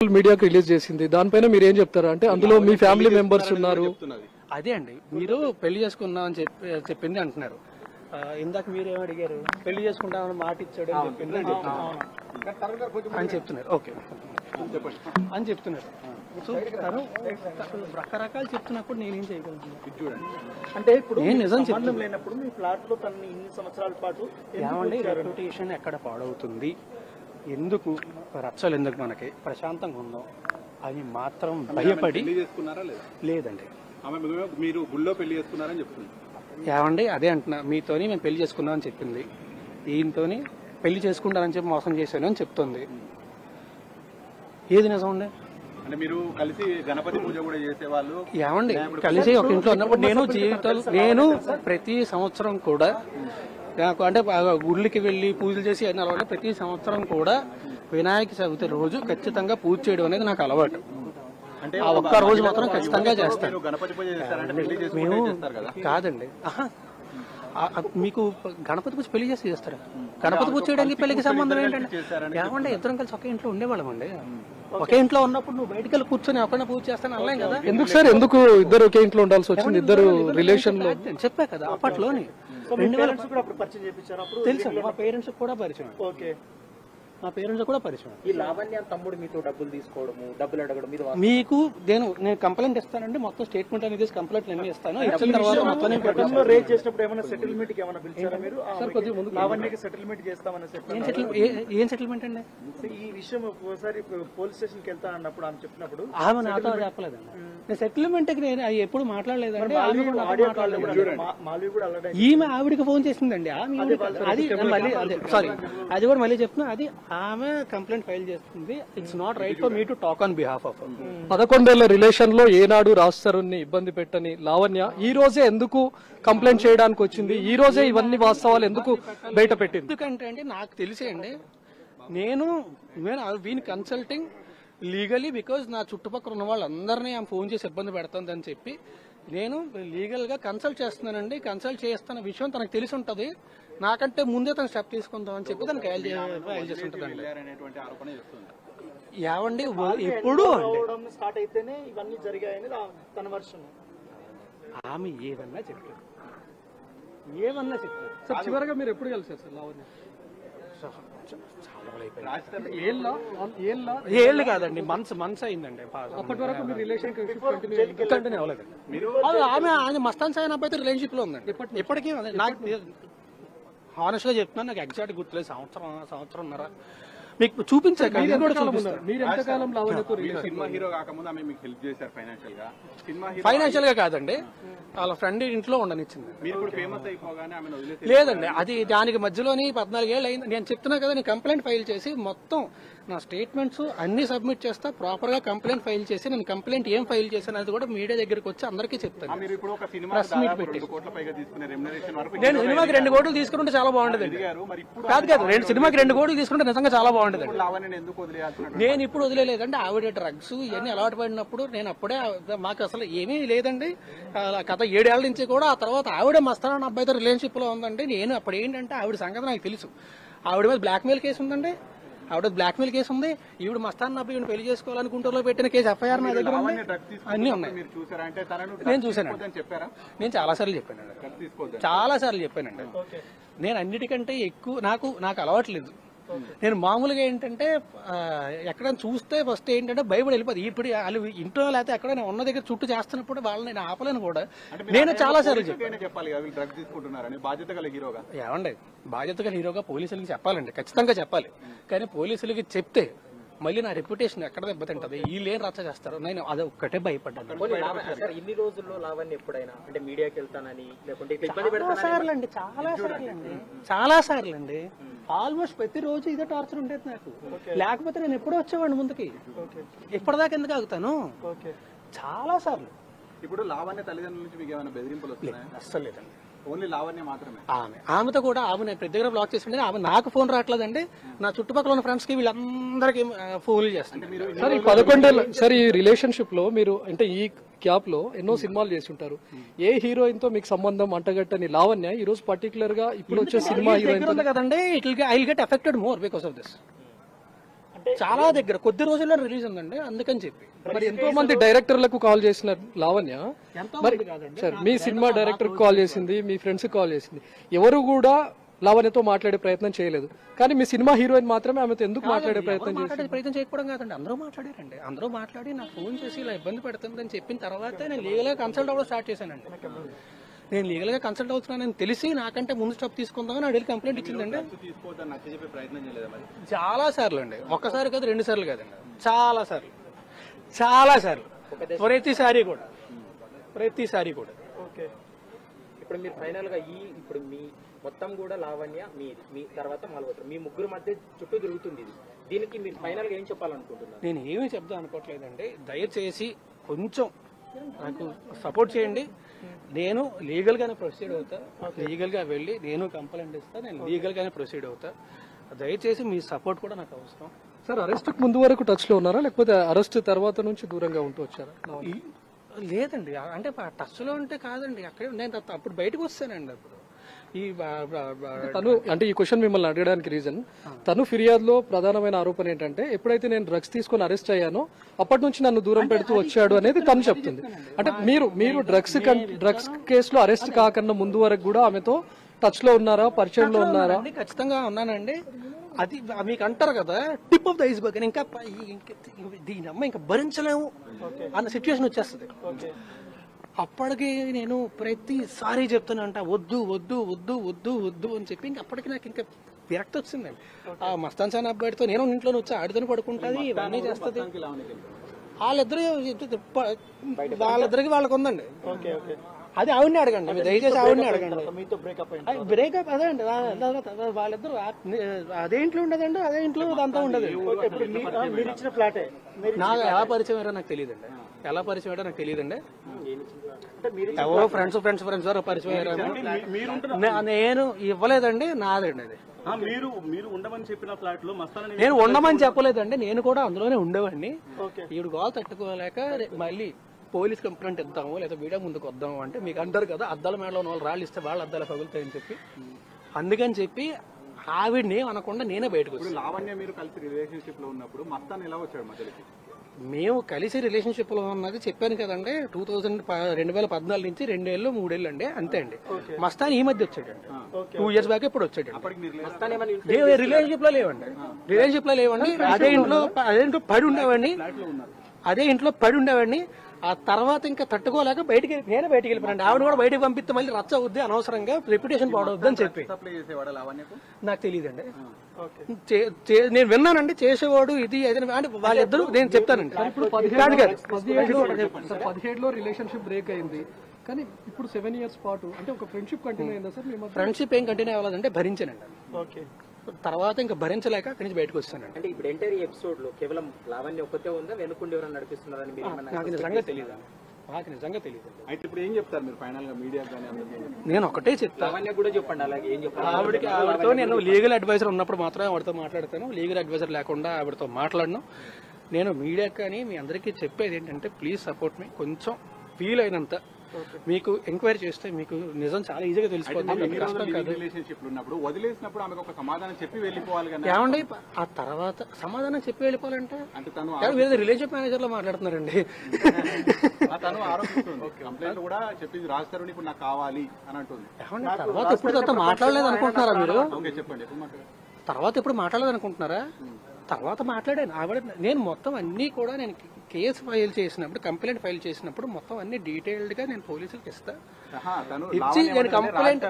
మీడియాకి రిలీజ్ చేసింది దానిపైన మీరు ఏం చెప్తారు అంటే అందులో మీ ఫ్యామిలీ మెంబర్స్ ఉన్నారు. అదే అండి మీరు పెళ్లి చేసుకున్నాం అని చెప్పింది అంటున్నారు. ఇందాక మీరేం అడిగారు, పెళ్లి చేసుకుంటామని మాట ఇచ్చాడు అని చెప్పింది అని చెప్తున్నారు. ఓకే అని చెప్తున్నారు. సో తను రకరకాలు చెప్తున్నప్పుడు నేనేం చేయగలుగుతున్నాను అంటే ఇప్పుడు నేను నిజం సంబంధం లేనప్పుడు మీ ఫ్లాట్ లో తనని ఇన్ని సంవత్సరాల పాటు ఏమండి రెప్యుటేషన్ ఎక్కడ పాడవుతుంది, ఎందుకు రచ్చలు, ఎందుకు మనకి ప్రశాంతంగా ఉందాం అని మాత్రం భయపడి లేదండి. మీరు గుళ్ళో పెళ్లి చేసుకున్నారని చెప్తుంది. ఏమండి అదే అంటున్నా, మీతోని మేము పెళ్లి చేసుకున్నాం అని చెప్పింది, ఈయనతోని పెళ్లి చేసుకుంటానని చెప్పి మోసం చేశాను అని చెప్తుంది. ఏది నిజం అండి? అంటే మీరు కలిసి గణపతి పూజ కూడా చేసేవాళ్ళు. ఏమండి కలిసి ఒక ఇంట్లో ఉన్నప్పుడు నేను ప్రతి సంవత్సరం కూడా నాకు అంటే గుళ్ళకి వెళ్లి పూజలు చేసి అన్ని అలవాటు. ప్రతి సంవత్సరం కూడా వినాయక చవితి రోజు ఖచ్చితంగా పూజ చేయడం అనేది నాకు అలవాటు. అంటే ఆ ఒక్క రోజు మాత్రం ఖచ్చితంగా చేస్తాను. గణపతి పూజ చేస్తారంటే పెళ్లి మేము చేసుకుంటే చేస్తారు కదా. కాదండి, మీకు గణపతి పూజ పెళ్లి చేసి చేస్తారా? గణపతి పూజ చేయడానికి పెళ్లికి సంబంధం ఏంటంటే ఏమంటే ఇద్దరం కలిసి ఒకే ఇంట్లో ఉండేవాళ్ళం అండి. ఒకే ఇంట్లో ఉన్నప్పుడు నువ్వు బయటకు వెళ్ళి కూర్చొని ఒకరిని పూజ చేస్తాను అనలేం కదా. ఎందుకు సార్, ఎందుకు ఇద్దరు ఒకే ఇంట్లో ఉండాల్సి వచ్చింది? ఇద్దరు రిలేషన్ లో చెప్పా కదా అప్పట్లోని తెలుసు. మా పేరెంట్స్ కూడా పరిచయం. ఓకే, మా పేరెంట్స్ కూడా పరిచయం. ఈ లావణ్య తమ్ముడు మీతో డబ్బులు తీసుకోవడము, డబ్బులు అడగడం మీద మీకు నేను కంప్లైంట్ ఇస్తానండి, మొత్తం స్టేట్మెంట్ అనేది కంప్లైంట్ అన్ని ఇస్తాను. ఇచ్చిన తర్వాత మొత్తం రేజ్ చేసినప్పుడు ఏమైనా సెటిల్మెంట్ కి ఏమైనా పిలిచారా మీరు? లావణ్యకి సెటిల్మెంట్ చేస్తామని ఏం సెటిల్మెంట్ అండి? ఈ విషయం ఒకసారి పోలీస్ స్టేషన్ కి వెళ్తా అన్నప్పుడు ఆమె చెప్పినప్పుడు ఆమె నాతో చెప్పలేదండి. నేను సెటిల్మెంట్ కి నేను ఎప్పుడు మాట్లాడలేదండి. మాల్వి కూడా అలాగే ఈమె ఆవిడికి ఫోన్ చేసిందండి. అది మళ్ళీ అదే సారీ అది కూడా మళ్ళీ చెప్తున్నా, అది ఆమె కంప్లైంట్ ఫైల్ చేస్తుంది. It's not right for me to talk on behalf of. 11 ఏళ్ల రిలేషన్ లో ఏనాడు రాస్తారుని ఇబ్బంది పెట్టని లావణ్య ఈ రోజే ఎందుకు కంప్లైంట్ చేయడానికి వచ్చింది? ఈ రోజే ఇవన్నీ వాస్తవాలు ఎందుకు బయట పెట్టింది? ఎందుకంటే అండి నాకు తెలిసే అండి, నేను వీన్ కన్సల్టింగ్ లీగలీ బికాజ్ నా చుట్టుపక్కల ఉన్న వాళ్ళందరినీ ఆమె ఫోన్ చేసి ఇబ్బంది పెడుతుందని చెప్పి నేను లీగల్ గా కన్సల్ట్ చేస్తున్నానండి. కన్సల్ట్ చేస్తున్న విషయం తనకు తెలిసి ఉంటది. నాకంటే ముందే తను స్టెప్ తీసుకుందాం అని చెప్పి తనకి ఫైల్ చేస్తుంటదండి. ఏమండి ఎప్పుడు స్టార్ట్ అయితేనే ఇవన్నీ జరిగాయని తన వర్షన్. ఆమె ఏదన్నా చెప్తారు, ఏమన్నా చెప్తారు. సార్ చివరిగా మీరు ఎప్పుడు కలిసారు సార్ లావణ్య? ఏళ్ళు కాదండి, మంత్స్ అయిందండి. అప్పటి వరకు మీ రిలేషన్ కంటిన్యూ అవ్వలేదండి. ఆమె మస్తాన్ సాయి అబ్బాయితో రిలేషన్షిప్ లో ఉందండి ఇప్పటికీ. నాకు హానెస్ట్ గా చెప్తున్నాను, నాకు ఎగ్జాక్ట్ గుర్తులేదు. సంవత్సరంన్నర మీకు చూపించాక మీరు ఎంతకాలం లావణ్యతో సినిమా హీరో కాకముందు ఆమె మీకు హెల్ప్ చేశారు ఫైనాన్షియల్ గా. ఫైనాన్షియల్ గా కాదండి, వాళ్ళ ఫ్రెండ్ ఇంట్లో ఉండనిచ్చింది. మీరు ఇప్పుడు ఫేమస్ అయిపోగానే ఆమెను వదిలేసి లేదండి, అది దానికి మధ్యలోని 14 ఏళ్ళు అయింది. నేను చెప్తున్నా కదా, నేను కంప్లైంట్ ఫైల్ చేసి మొత్తం నా స్టేట్మెంట్స్ అన్ని సబ్మిట్ చేస్తా, ప్రాపర్ గా కంప్లైంట్ ఫైల్ చేసి నేను కంప్లైంట్ ఏం ఫైల్ చేశాను అది కూడా మీడియా దగ్గరికి వచ్చి అందరికీ చెప్తాను. మీరు ఇప్పుడు ఒక సినిమా 2 కోట్ల పైగా తీసుకునే రెమ్యునరేషన్ వరకు నేను సినిమాకి 2 కోట్లు తీసుకుంటే చాలా బాగుండేది. మరి ఇప్పుడు కాదు సినిమాకి 2 కోట్లు తీసుకుంటే నిజంగా చాలా బాగుండేది. లావణ్యని ఎందుకు వదిలేయాల్సిన? నేను ఇప్పుడు వదిలేదండి. ఆవిడ డ్రగ్స్ ఇవన్నీ అలవాటు పడినప్పుడు నేను అప్పుడే, మాకు అసలు ఏమీ లేదండి గత 7 ఏళ్ల నుంచి కూడా. ఆ తర్వాత ఆవిడ మస్తాన్ అబ్బాయితో రిలేషన్షిప్ లో ఉందండి. నేను అప్పుడు ఏంటంటే ఆవిడ సంగతి నాకు తెలుసు. ఆవిడ మీద బ్లాక్మెయిల్ కేసు ఉందండి, ఆవిడ బ్లాక్మెయిల్ కేసు ఉంది. ఈవిడ మస్తాన్ అబ్బాయి పెళ్లి చేసుకోవాలని గుంటూరులో పెట్టిన కేసు ఎఫ్ఐఆర్ నా దగ్గర ఉంది, అన్ని ఉన్నాయి. నేను చూసానండి, నేను చాలా సార్లు చెప్పానండి, చాలా సార్లు చెప్పానండి. నేను అన్నిటికంటే ఎక్కువ నాకు అలవాట్లేదు. నేను మామూలుగా ఏంటంటే ఎక్కడైనా చూస్తే ఫస్ట్ ఏంటంటే బైబిల్ వెళ్ళిపోతుంది. ఇప్పుడు వాళ్ళు ఇంట్లో లేకపోతే ఎక్కడ ఉన్న దగ్గర చుట్టూ చేస్తున్నప్పుడు వాళ్ళని నేను ఆపలేను కూడా. నేను చాలా సార్లు చెప్పాలి బాధ్యత గల హీరోగా. ఏమండి బాధ్యత గల హీరోగా పోలీసులకి చెప్పాలండి, ఖచ్చితంగా చెప్పాలి. కానీ పోలీసులకి చెప్తే మళ్ళీ నా రెప్యుటేషన్ ఎక్కడ దెబ్బతింటది, వీళ్ళు ఏం రచ్చ చేస్తారు, నేను అది ఒక్కటే భయపడ్డాను. ఇన్ని రోజుల్లో లావణ్య ఎప్పుడైనా అంటే మీడియాకి వెళ్తానని లేకుంటే చాలా సార్లు అండి ఆల్మోస్ట్ ప్రతిరోజు ఇదే టార్చర్ ఉండేది నాకు. లేకపోతే నేను ఎప్పుడో వచ్చేవాడిని ముందుకి, ఇప్పటిదాకా ఎందుకు ఆగుతాను? చాలా సార్లు. ఇప్పుడు లావణ్య తల్లిదండ్రుల నుంచి మీకు ఏమైనా బెదిరింపులు వస్తున్నాయా? అస్సలు లేదండి, ఓన్లీ లావణ్య మాత్రమే. ఆమెతో కూడా ఆమె ప్రతి దగ్గర బ్లాక్ చేసిండే, ఆమె నాకు ఫోన్ రావట్లేదండి. నా చుట్టుపక్కల ఉన్న ఫ్రెండ్స్ కి వీళ్ళందరికీ ఫోన్లు చేస్తాను. సార్ ఈ 11 ఏళ్ళ సార్ ఈ రిలేషన్షిప్ లో మీరు అంటే ఈ క్యాప్ లో ఎన్నో సినిమాలు చేసి ఉంటారు. ఏ హీరోయిన్ తో మీకు సంబంధం అంటగట్టని లావణ్య ఈ రోజు పర్టికులర్ గా ఇప్పుడు వచ్చే సినిమా హీరోయిన్ కదండి, I will get affected more because of this. చాలా దగ్గర కొద్ది రోజుల్లో రిలీజ్ ఉందండి, అందుకని చెప్పి. మరి ఎంతో మంది డైరెక్టర్లకు కాల్ చేసిన లావణ్య మరి సార్ మీ సినిమా డైరెక్టర్ కాల్ చేసింది, మీ ఫ్రెండ్స్ కాల్ చేసింది, ఎవరు కూడా లావణ్యతో మాట్లాడే ప్రయత్నం చేయలేదు. కానీ మీ సినిమా హీరోయిన్ మాత్రమే ఆమెతో ఎందుకు మాట్లాడే ప్రయత్నం చేసింది? ప్రయత్నం చేయకపోవడం కాదండి, అందరూ మాట్లాడారండి. అందరూ మాట్లాడి నాకు ఫోన్ చేసి ఇలా ఇబ్బంది పెడుతుందని చెప్పిన తర్వాత నేను లీగల్ గా కన్సల్ట్ అవ్వడం స్టార్ట్ చేశానండి. నేను లీగల్ గా కన్సల్ట్ అవుతున్నానని తెలిసి నాకంటే ముందు స్టెప్ తీసుకుందామని అడిగి కంప్లైంట్ ఇచ్చిందండి. చాలా సార్లు అండి, ఒక్కసారి కాదు, 2 సార్లు కాదండి, చాలా సార్లు, చాలా సార్లు, ప్రతిసారి కూడా. ఓకే, ఇప్పుడు మీరు ఫైనల్ గా ఇప్పుడు మీ మొత్తం కూడా లావణ్య మీ తర్వాత మల్హోత్రా మీ ముగ్గురు మధ్య చుట్టూ తిరుగుతుంది ఇది. దీనికి మీరు ఫైనల్ గా ఏం చెప్పాలనుకుంటున్నారు? నేను ఏమీ చెప్దాం అనుకోవట్లేదండి. దయచేసి కొంచెం నాకు సపోర్ట్ చేయండి. నేను లీగల్ గానే ప్రొసీడ్ అవుతా, లీగల్ గా వెళ్ళి నేను కంప్లైంట్ ఇస్తా, నేను లీగల్ గానే ప్రొసీడ్ అవుతా. దయచేసి మీ సపోర్ట్ కూడా నాకు అవసరం. సార్ అరెస్ట్ ముందు వరకు టచ్ లో ఉన్నారా, లేకపోతే అరెస్ట్ తర్వాత నుంచి దూరంగా ఉంటూ వచ్చారా? లేదండి, అంటే టచ్ లో ఉంటే కాదండి, అక్కడే నేను అప్పుడు బయటకు వస్తానండి. అప్పుడు తను అంటే ఈ క్వశ్చన్ మిమ్మల్ని అడగడానికి రీజన్, తను ఫిర్యాదులో ప్రధానమైన ఆరోపణ ఏంటంటే ఎప్పుడైతే నేను డ్రగ్స్ తీసుకుని అరెస్ట్ అయ్యానో అప్పటి నుంచి నన్ను దూరం పెడుతూ వచ్చాడు అనేది తను చెప్తుంది. అంటే మీరు డ్రగ్స్ కేసులో అరెస్ట్ కాకన్నా ముందు వరకు కూడా ఆమెతో టచ్ లో ఉన్నారా, పరిచయంలో ఉన్నారా? ఖచ్చితంగా ఉన్నానండి. అది మీకు అంటారు కదా టిప్ ఆఫ్ ద ఐస్బర్గ్, ఇంకా దీని అమ్మ ఇంకా భరించలేము అన్న సిచ్యువేషన్ వచ్చేస్తుంది. అప్పటికి నేను ప్రతిసారి చెప్తానంట వద్దు వద్దు వద్దు వద్దు వద్దు అని చెప్పి ఇంక అప్పటికి నాకు ఇంకా విరక్తి వచ్చిందండి. ఆ మస్తాన్ సాన్ అబ్బాయితో నేను ఇంట్లోనే వచ్చి ఆడితోనే పడుకుంటుంది, ఇవన్నీ చేస్తుంది. వాళ్ళిద్దరికి వాళ్ళకి ఉందండి. అది ఆవిడని అడగండి, దయచేసి ఆవిడని అడగండి. బ్రేకప్ అదే అండి, వాళ్ళిద్దరు అదే ఇంట్లో ఉండదండి, అదే ఇంట్లో అంతా ఉండదు. నాకు ఎలా పరిచయం అయ్యారో నాకు తెలియదండి, ఎవరో ఫ్రెండ్స్ వారు పరిచయం అయ్యారు. నేను ఇవ్వలేదండి, నాదండి అది. మీరు ఉండమని చెప్పిన ఫ్లాట్ లో మస్తాన్ నేను ఉండమని చెప్పలేదండి, నేను కూడా అందులోనే ఉండేవాడిని. ఈవిడ గోల్ తట్టుకోలేక మళ్ళీ పోలీస్ కంప్లైంట్ ఇద్దాము లేదా మీడియా ముందుకు వద్దాము అంటే మీకు అంటారు కదా అద్దాల మేడలో ఉన్న వాళ్ళు రాళ్ళు ఇస్తే వాళ్ళ అద్దాలు పగులుతాయని చెప్పి, అందుకని చెప్పి ఆవిడని అనకుండా నేనే బయటకు వచ్చాను. లావణ్య మీరు కలిసి రిలేషన్షిప్ లో ఉన్నప్పుడు మస్తాన్ ఎలా వచ్చాడు మధ్యలోకి? మేము కలిసి రిలేషన్షిప్ లో ఉన్నది చెప్పాను కదండి, 2014 నుంచి 2 ఏళ్ళు 3 ఏళ్ళు అండి, అంతే అండి. మస్తాన్ ఈ మధ్య వచ్చాడండి, 2 years బ్యాక్ ఎప్పుడు వచ్చాడండి. రిలేషన్షిప్ లో లేవండి, అదే ఇంట్లో పడి ఉండేవాడిని. ఆ తర్వాత ఇంకా తట్టుకోలేక నేనే బయటికి వెళ్ళిపోయాను. ఆవిడ కూడా బయటకు పంపిస్తే మళ్ళీ రచ్చ అవుద్ది, అనవసరంగా రెప్యుటేషన్ పాడవద్దు అని చెప్పి. నాకు తెలియదండి, నేను విన్నానండి చేసేవాడు ఇది అంటే వాళ్ళిద్దరూ, నేను చెప్తానండి. ఇప్పుడు 17లో రిలేషన్షిప్ బ్రేక్ అయింది, కానీ ఇప్పుడు 7 years పాటు అంటే ఒక ఫ్రెండ్షిప్ కంటిన్యూ అయిందా సార్? ఫ్రెండ్షిప్ ఏం కంటిన్యూ అవ్వలేదంటే భరించానండి. తర్వాత ఇంకా భరించలేక అక్కడి నుంచి బయటకు వస్తానండి. అంటే ఇప్పుడు ఎంటైర్ ఎపిసోడ్ లో కేవలం లావణ్య ఒక్కతే ఉందా, వెనుకుండి ఎవరైనా నడిపిస్తున్నారని నాకు నిజంగా తెలియదు. అయితే ఇప్పుడు ఏం చెప్తారు మీరు ఫైనల్ గా మీడియా కానీ? నేను ఒకటే చెప్తాను, లావణ్య కూడా చెప్పండి అలాగే ఏం చెప్పాలి. ఆవిడతో నేను లీగల్ అడ్వైజర్ ఉన్నప్పుడు మాత్రమే ఆవిడతో మాట్లాడతాను, లీగల్ అడ్వైజర్ లేకుండా ఆవిడతో మాట్లాడను. నేను మీడియా కానీ మీ అందరికీ చెప్పేది ఏంటంటే ప్లీజ్ సపోర్ట్ మీ. కొంచెం ఫీల్ అయినంత మీకు ఎంక్వైరీ చేస్తే మీకు నిజం చాలా ఈజీగా తెలిసిపోతుంది. ఉన్నప్పుడు వదిలేసినప్పుడు ఆమెకు ఒక సమాధానం చెప్పి వెళ్ళిపోవాలి కదా. ఏమండి ఆ తర్వాత సమాధానం చెప్పి వెళ్ళిపోవాలంటే వేరే రిలేషన్షిప్ మేనేజర్ లో మాట్లాడుతున్నారండి. తను ఆరోపిస్తుంది, కంప్లైంట్ కూడా చెప్పింది రాస్తారు ఇప్పుడు నాకు కావాలి అని అంటుంది. తర్వాత ఎప్పుడు మాట్లాడలేదు అనుకుంటున్నారా మీరు? చెప్పండి. తర్వాత ఎప్పుడు మాట్లాడలేదు అనుకుంటున్నారా? తర్వాత మాట్లాడాను ఆవిడ. నేను మొత్తం అన్ని కూడా నేను కేసు ఫైల్ చేసినప్పుడు, కంప్లైంట్ ఫైల్ చేసినప్పుడు మొత్తం అన్ని డీటెయిల్డ్ గా నేను పోలీసులకు ఇస్తా. ఇచ్చి నేను కంప్లైంట్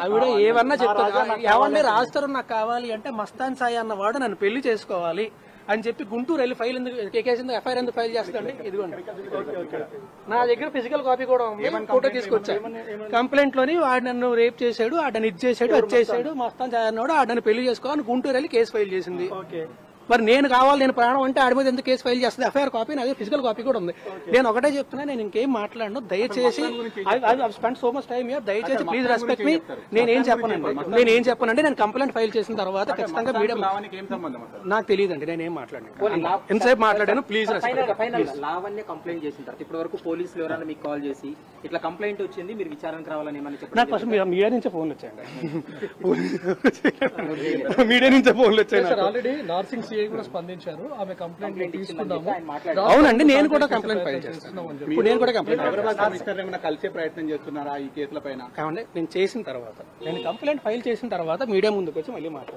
ఆవిడ ఏమన్నా చెప్తా, ఏమన్నా రాస్తారు నాకు కావాలి అంటే మస్తాన్ సాయి అన్నవాడు నన్ను పెళ్లి చేసుకోవాలి అని చెప్పి గుంటూరు వెళ్ళి ఫైల్ ఎఫ్ఐఆర్ ఎందుకు ఫైల్ చేస్తాండి? ఇదిగోండి నా దగ్గర ఫిజికల్ కాపీ కూడా ఉంది, ఫోటో తీసుకొచ్చా. కంప్లైంట్ లోని వాడు నన్ను రేప్ చేశాడు, ఆడని ఇది చేశాడు, అది చేశాడు, మస్తాన్ సాయి అన్నాడు, ఆడని పెళ్లి చేసుకోవాలని గుంటూరు వెళ్ళి కేసు ఫైల్ చేసింది. మరి నేను కావాలి, నేను ప్రాణం అంటే ఆడి మీద ఎందుకు కేసు ఫైల్ చేస్తుంది? ఎఫ్ఐఆర్ కాపీ అదే ఫిజికల్ కాపీ కూడా ఉంది. నేను ఒకటే చెప్తున్నా, నేను ఇంకేం మాట్లాడను. దయచేసి spend so much time here, దయచేసి ప్లీజ్ రెస్పెక్ట్ మీ. నేనేం చెప్పనండి, నేను కంప్లైంట్ ఫైల్ చేసిన తర్వాత ఖచ్చితంగా మీడియా నాకు తెలియదండి, నేనేం మాట్లాడాను, ఎంతసేపు మాట్లాడాను. ప్లీజ్ లావణ్య కంప్లైంట్ చేసిన తర్వాత ఇప్పటి వరకు పోలీసులు ఎవరైనా మీకు కాల్ చేసి ఇట్లా కంప్లైంట్ వచ్చింది మీరు విచారణకు రావాలని ఏమని చెప్పారు? నాకు ఫస్ట్ మీడియా నుంచే ఫోన్లు వచ్చాయండి, మీడియా నుంచే ఫోన్లు వచ్చాయి. ఆల్రెడీ నార్సింగ్ సిఐ కూడా స్పందించారు, ఆమె కంప్లైంట్ తీసుకున్నాము. అవునండి, నేను కూడా కంప్లైంట్ ఫైల్ చేస్తాను. ఇప్పుడు నేను కూడా కంప్లైంట్ హైదరాబాద్ కమిషనర్ ఏమైనా కలిసే ప్రయత్నం చేస్తున్నారా ఈ కేసుల పైన? కావండి, నేను చేసిన తర్వాత, నేను కంప్లైంట్ ఫైల్ చేసిన తర్వాత మీడియా ముందుకు వచ్చి మళ్ళీ మాట్లాడతాను.